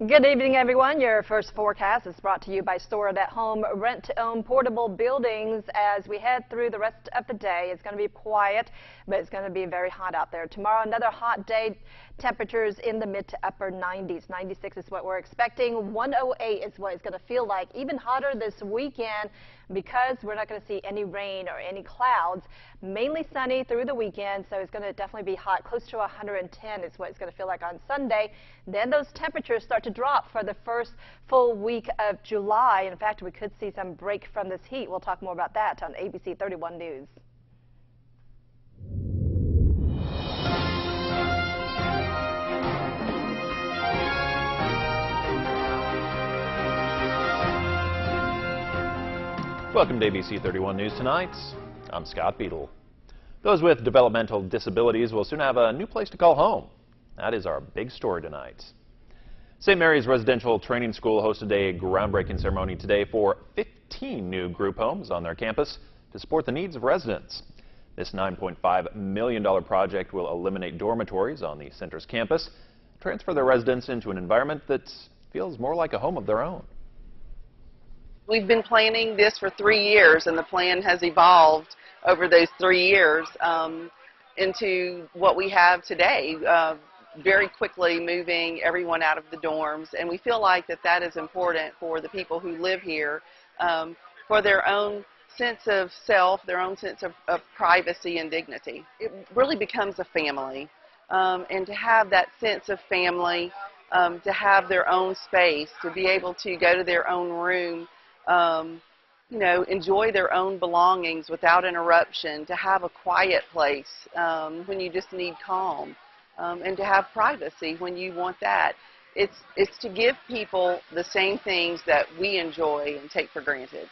Good evening, everyone. Your first forecast is brought to you by Store at Home Rent-to-Own Portable Buildings. As we head through the rest of the day, it's going to be quiet, but it's going to be very hot out there. Tomorrow, another hot day. Temperatures in the mid to upper 90s. 96 is what we're expecting. 108 is what it's going to feel like. Even hotter this weekend because we're not going to see any rain or any clouds. Mainly sunny through the weekend, so it's going to definitely be hot. Close to 110 is what it's going to feel like on Sunday. Then those temperatures start to drop for the first full week of July. In fact, we could see some break from this heat. We'll talk more about that on ABC 31 News. Welcome to ABC 31 News Tonight. I'm Scott Beadle. Those with developmental disabilities will soon have a new place to call home. That is our big story tonight. St. Mary's Residential Training School hosted a groundbreaking ceremony today for 15 new group homes on their campus to support the needs of residents. This $9.5 million project will eliminate dormitories on the center's campus, transfer their residents into an environment that feels more like a home of their own. We've been planning this for 3 years, and the plan has evolved over those 3 years into what we have today, very quickly moving everyone out of the dorms. And we feel like that is important for the people who live here, for their own sense of self, their own sense of privacy and dignity. It really becomes a family, and to have that sense of family, to have their own space, to be able to go to their own room, you know, enjoy their own belongings without interruption, to have a quiet place when you just need calm, and to have privacy when you want that. It's to give people the same things that we enjoy and take for granted.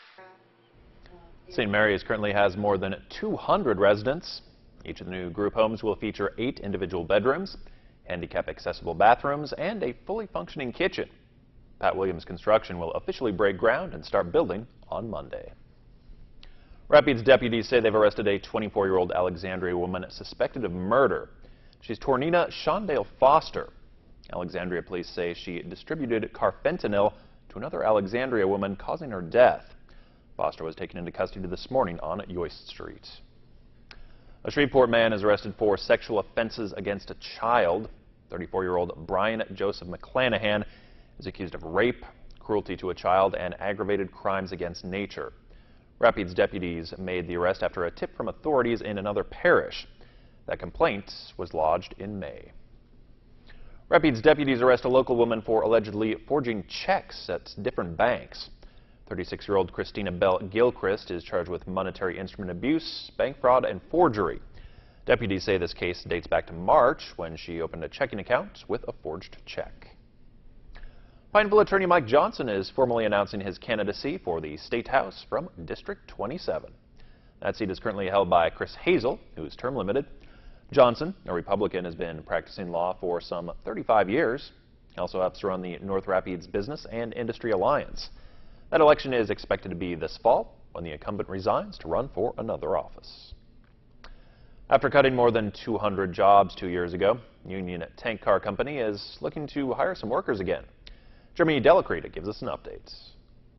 St. Mary's currently has more than 200 residents. Each of the new group homes will feature 8 individual bedrooms, handicap-accessible bathrooms, and a fully functioning kitchen. Pat Williams Construction will officially break ground and start building on Monday. Rapids deputies say they've arrested a 24-year-old Alexandria woman suspected of murder. She's Tornina Shondale Foster. Alexandria police say she distributed carfentanil to another Alexandria woman, causing her death. Foster was taken into custody this morning on Yost Street. A Shreveport man is arrested for sexual offenses against a child. 34-year-old Brian Joseph McClanahan is accused of rape, cruelty to a child, and aggravated crimes against nature. Rapids deputies made the arrest after a tip from authorities in another parish. That complaint was lodged in May. Rapids deputies arrest a local woman for allegedly forging checks at different banks. 36-year-old Christina Bell Gilchrist is charged with monetary instrument abuse, bank fraud, and forgery. Deputies say this case dates back to March when she opened a checking account with a forged check. Pineville attorney Mike Johnson is formally announcing his candidacy for the State House from District 27. That seat is currently held by Chris Hazel, who is term limited. Johnson, a Republican, has been practicing law for some 35 years. He also helps run the North Rapids Business and Industry Alliance. That election is expected to be this fall when the incumbent resigns to run for another office. After cutting more than 200 jobs 2 years ago, Union Tank Car Company is looking to hire some workers again. Jeremy Delacreta gives us an update.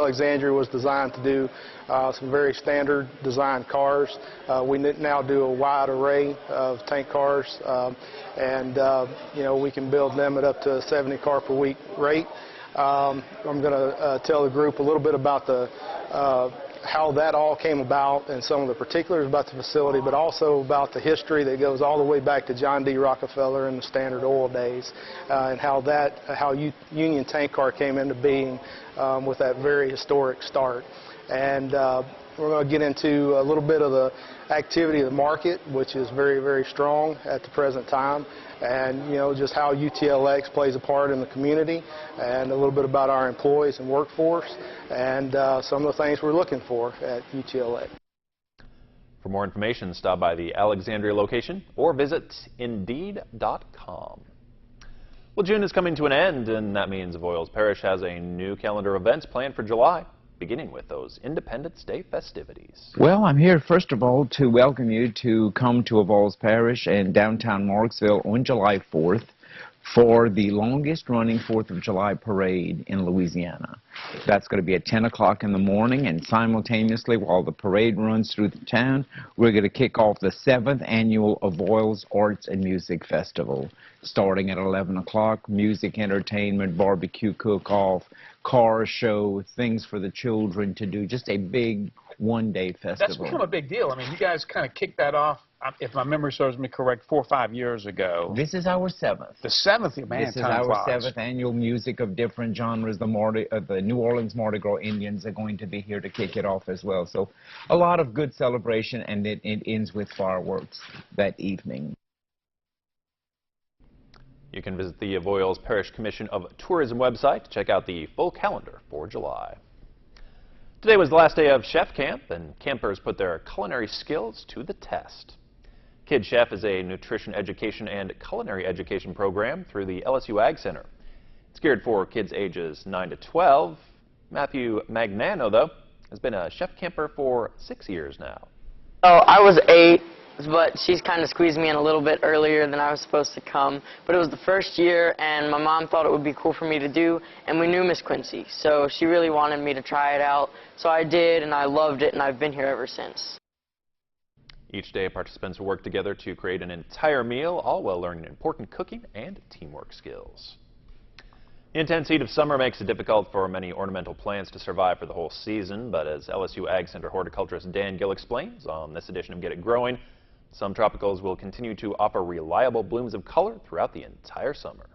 Alexandria was designed to do some very standard design cars. We now do a wide array of tank cars, and you know, we can build them at up to a 70 car per week rate. I'm going to tell the group a little bit about how that all came about and some of the particulars about the facility, but also about the history that goes all the way back to John D. Rockefeller and the Standard Oil days, and how Union Tank Car came into being with that very historic start. And we're going to get into a little bit of the activity of the market, which is very, very strong at the present time, and you know, just how UTLX plays a part in the community, and a little bit about our employees and workforce, and some of the things we're looking for at UTLX. For more information, stop by the Alexandria location or visit Indeed.com. Well, June is coming to an end, and that means Avoyelles Parish has a new calendar of events planned for July. beginning with those Independence Day festivities. Well, I'm here, first of all, to welcome you to come to Avoyelles Parish in downtown Marksville on July 4th for the longest running 4th of July parade in Louisiana. That's going to be at 10 o'clock in the morning, and simultaneously, while the parade runs through the town, we're going to kick off the 7th annual Avoyelles Arts and Music Festival. Starting at 11 o'clock, music, entertainment, barbecue cook-off, car show, things for the children to do, just a big one-day festival. That's become a big deal. I mean, you guys kind of kicked that off, if my memory serves me correct, 4 or 5 years ago. This is our 7th. The 7th, man. This is our 7th annual music of different genres. The New Orleans Mardi Gras Indians are going to be here to kick it off as well. So a lot of good celebration, and it ends with fireworks that evening. You can visit the Avoyelles Parish Commission of Tourism website to check out the full calendar for July. Today was the last day of Chef Camp, and campers put their culinary skills to the test. Kid Chef is a nutrition education and culinary education program through the LSU Ag Center. It's geared for kids ages 9 to 12. Matthew Magnano, though, has been a chef camper for 6 years now. Oh, I was 8, but she's kind of squeezed me in a little bit earlier than I was supposed to come. But it was the first year, and my mom thought it would be cool for me to do, and we knew Miss Quincy, so she really wanted me to try it out. So I did, and I loved it, and I've been here ever since. Each day, participants will work together to create an entire meal, all while learning important cooking and teamwork skills. The intense heat of summer makes it difficult for many ornamental plants to survive for the whole season, but as LSU Ag Center horticulturist Dan Gill explains on this edition of Get It Growing, some tropicals will continue to offer reliable blooms of color throughout the entire summer.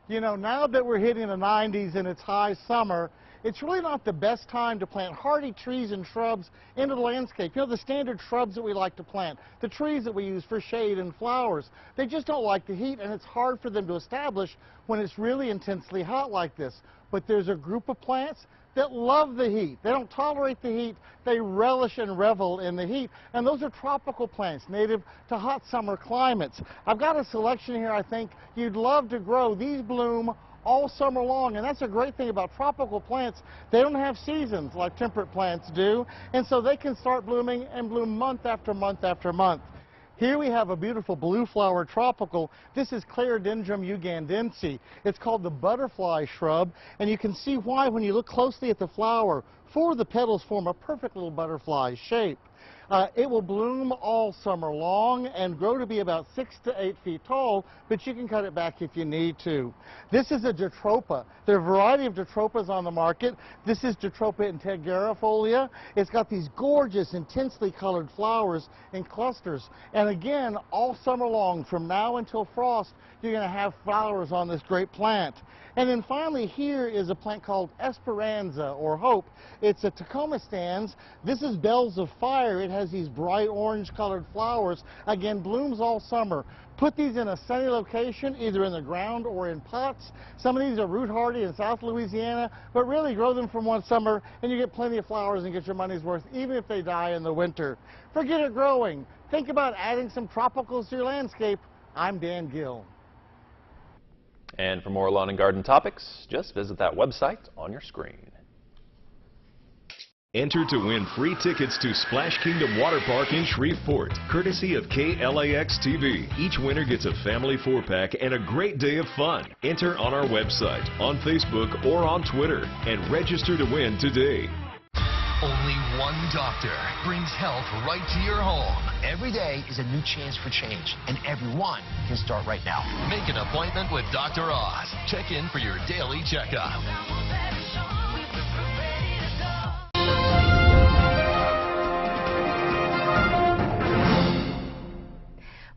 You know, now that we're hitting the 90s and it's high summer, it's really not the best time to plant hardy trees and shrubs into the landscape. You know, the standard shrubs that we like to plant, the trees that we use for shade and flowers, they just don't like the heat, and it's hard for them to establish when it's really intensely hot like this. But there's a group of plants that love the heat. They don't tolerate the heat. They relish and revel in the heat. And those are tropical plants native to hot summer climates. I've got a selection here I think you'd love to grow. These bloom all summer long, and that's a great thing about tropical plants. They don't have seasons like temperate plants do, and so they can start blooming and bloom month after month after month. Here we have a beautiful blue flower tropical. This is Clerodendron ugandense. It's called the butterfly shrub, and you can see why when you look closely at the flower. 4 of the petals form a perfect little butterfly shape. It will bloom all summer long and grow to be about 6 to 8 feet tall, but you can cut it back if you need to. This is a Jatropha. There are a variety of Jatropas on the market. This is Jatropha integrifolia. It's got these gorgeous, intensely colored flowers in clusters. And again, all summer long, from now until frost, you're going to have flowers on this great plant. And then finally, here is a plant called Esperanza, or Hope. It's a Tacoma stans. This is Bells of Fire. It has these bright orange-colored flowers. Again, blooms all summer. Put these in a sunny location, either in the ground or in pots. Some of these are root hardy in South Louisiana, but really grow them from one summer, and you get plenty of flowers and get your money's worth, even if they die in the winter. Forget it growing. Think about adding some tropicals to your landscape. I'm Dan Gill. And for more lawn and garden topics, just visit that website on your screen. Enter to win free tickets to Splash Kingdom Water Park in Shreveport, courtesy of KLAX TV. Each winner gets a family 4-pack and a great day of fun. Enter on our website, on Facebook, or on Twitter, and register to win today. Only one doctor brings health right to your home. Every day is a new chance for change, and everyone can start right now. Make an appointment with Dr. Oz. Check in for your daily checkup.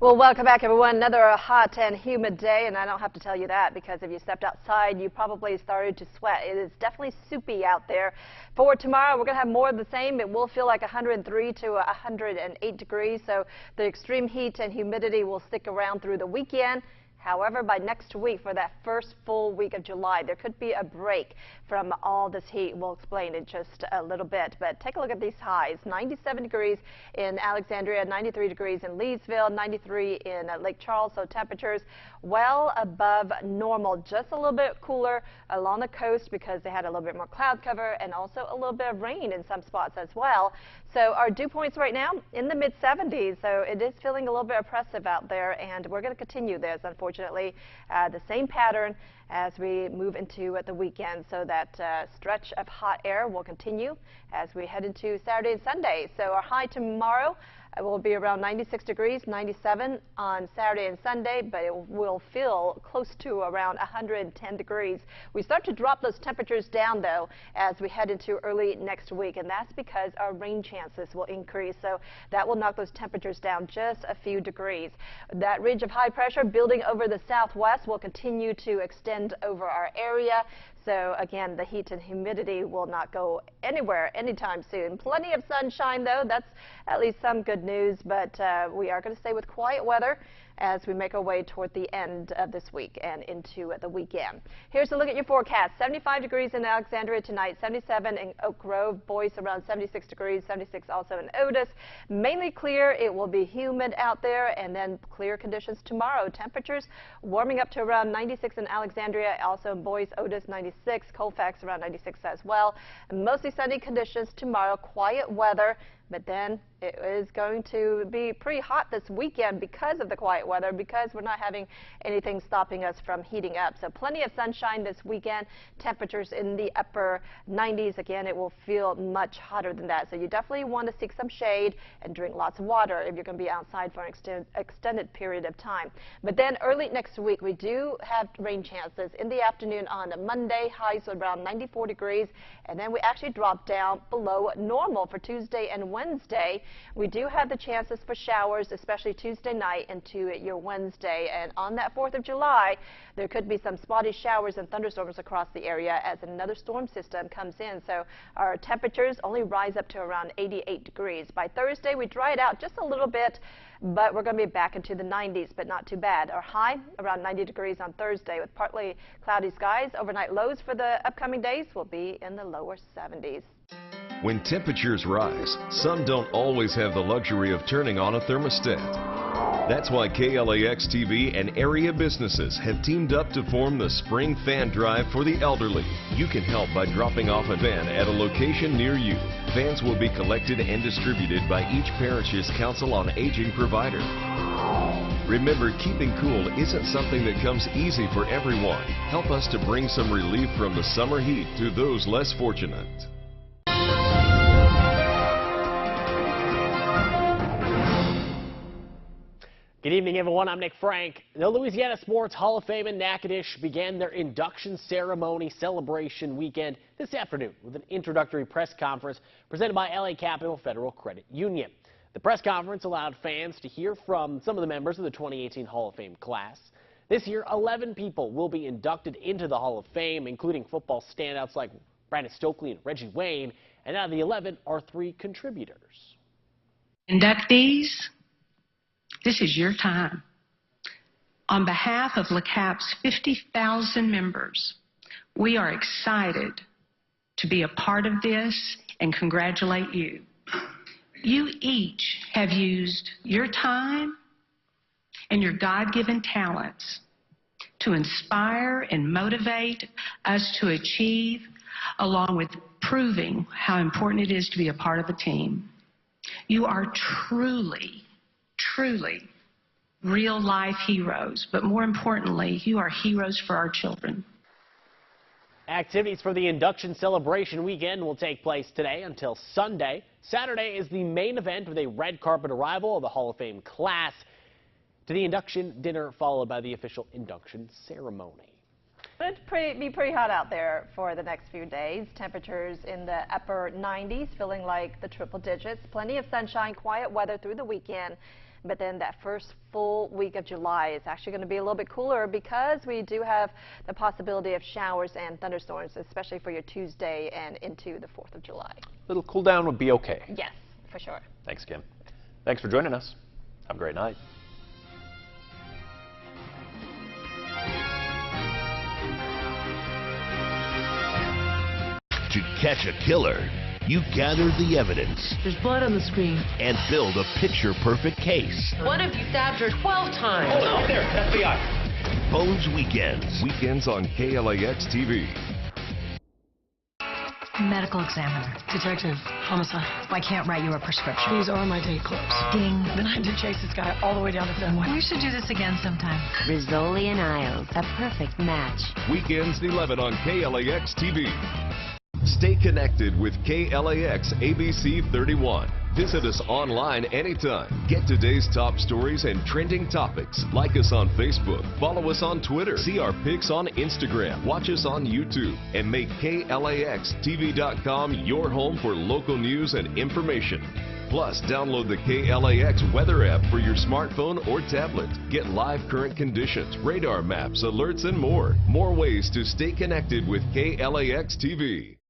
Well, welcome back, everyone. Another hot and humid day, and I don't have to tell you that because if you stepped outside, you probably started to sweat. It is definitely soupy out there. For tomorrow, we're going to have more of the same. It will feel like 103 to 108 degrees, so the extreme heat and humidity will stick around through the weekend. However, by next week, for that first full week of July, there could be a break from all this heat. We'll explain in just a little bit. But take a look at these highs. 97 degrees in Alexandria, 93 degrees in Leesville, 93 in Lake Charles. So temperatures well above normal. Just a little bit cooler along the coast because they had a little bit more cloud cover and also a little bit of rain in some spots as well. So our dew points right now in the mid-70s, so it is feeling a little bit oppressive out there, and we're going to continue this, unfortunately, the same pattern as we move into the weekend. So that stretch of hot air will continue as we head into Saturday and Sunday. So our high tomorrow will be around 96 degrees, 97 on Saturday and Sunday, but it will feel close to around 110 degrees. We start to drop those temperatures down, though, as we head into early next week, and that's because our rain chances will increase, so that will knock those temperatures down just a few degrees. That ridge of high pressure building over the southwest will continue to extend over our area. So again, the heat and humidity will not go anywhere anytime soon. Plenty of sunshine, though. That's at least some good news, but we are going to stay with quiet weather as we make our way toward the end of this week and into the weekend. Here's a look at your forecast. 75 degrees in Alexandria tonight, 77 in Oak Grove, Boyce around 76 degrees, 76 also in Otis. Mainly clear. It will be humid out there, and then clear conditions tomorrow. Temperatures warming up to around 96 in Alexandria, also in Boyce, Otis 96, Colfax around 96 as well. And mostly sunny conditions tomorrow, quiet weather. But then it is going to be pretty hot this weekend because of the quiet weather, because we're not having anything stopping us from heating up. So plenty of sunshine this weekend. Temperatures in the upper 90s. Again, it will feel much hotter than that. So you definitely want to seek some shade and drink lots of water if you're going to be outside for an extended period of time. But then early next week, we do have rain chances in the afternoon on a Monday. Highs around 94 degrees. And then we actually drop down below normal for Tuesday and Wednesday. We do have the chances for showers, especially Tuesday night into your Wednesday. And on that 4th of July, there could be some spotty showers and thunderstorms across the area as another storm system comes in. So our temperatures only rise up to around 88 degrees. By Thursday, we dry it out just a little bit, but we're going to be back into the 90s, but not too bad. Our high around 90 degrees on Thursday with partly cloudy skies. Overnight lows for the upcoming days will be in the lower 70s. When temperatures rise, some don't always have the luxury of turning on a thermostat. That's why KLAX TV and area businesses have teamed up to form the Spring Fan Drive for the elderly. You can help by dropping off a fan at a location near you. Fans will be collected and distributed by each parish's Council on Aging provider. Remember, keeping cool isn't something that comes easy for everyone. Help us to bring some relief from the summer heat to those less fortunate. Good evening, everyone. I'm Nick Frank. The Louisiana Sports Hall of Fame in Natchitoches began their induction ceremony celebration weekend this afternoon with an introductory press conference presented by LA Capital Federal Credit Union. The press conference allowed fans to hear from some of the members of the 2018 Hall of Fame class. This year, 11 people will be inducted into the Hall of Fame, including football standouts like Brandon Stokely and Reggie Wayne, and out of the 11 are 3 contributors. Inductees, this is your time. On behalf of LeCap's 50,000 members, we are excited to be a part of this and congratulate you. You each have used your time and your God-given talents to inspire and motivate us to achieve, along with proving how important it is to be a part of a team. You are truly real-life heroes, but more importantly, you are heroes for our children. Activities for the induction celebration weekend will take place today until Sunday. Saturday is the main event with a red carpet arrival of the Hall of Fame class to the induction dinner, followed by the official induction ceremony. It's be pretty hot out there for the next few days. Temperatures in the upper 90s, feeling like the triple digits. Plenty of sunshine, quiet weather through the weekend. But then that first full week of July is actually going to be a little bit cooler because we do have the possibility of showers and thunderstorms, especially for your Tuesday and into the 4th of July. A little cool down would be okay. Yes, for sure. Thanks, Kim. Thanks for joining us. Have a great night. To catch a killer, you gather the evidence. There's blood on the screen. And build a picture-perfect case. What if you stabbed her 12 times? Hold on, there, FBI. Bones Weekends. Weekends on KLAX TV. Medical examiner. Detective. Homicide. I can't write you a prescription. These are my date clothes. Ding. Then I had to chase this guy all the way down to Fenway. We should do this again sometime. Rizzoli and Isles, a perfect match. Weekends at 11 on KLAX TV. Stay connected with KLAX ABC31. Visit us online anytime. Get today's top stories and trending topics. Like us on Facebook. Follow us on Twitter. See our pics on Instagram. Watch us on YouTube. And make KLAXTV.com your home for local news and information. Plus, download the KLAX weather app for your smartphone or tablet. Get live current conditions, radar maps, alerts, and more. More ways to stay connected with KLAX TV.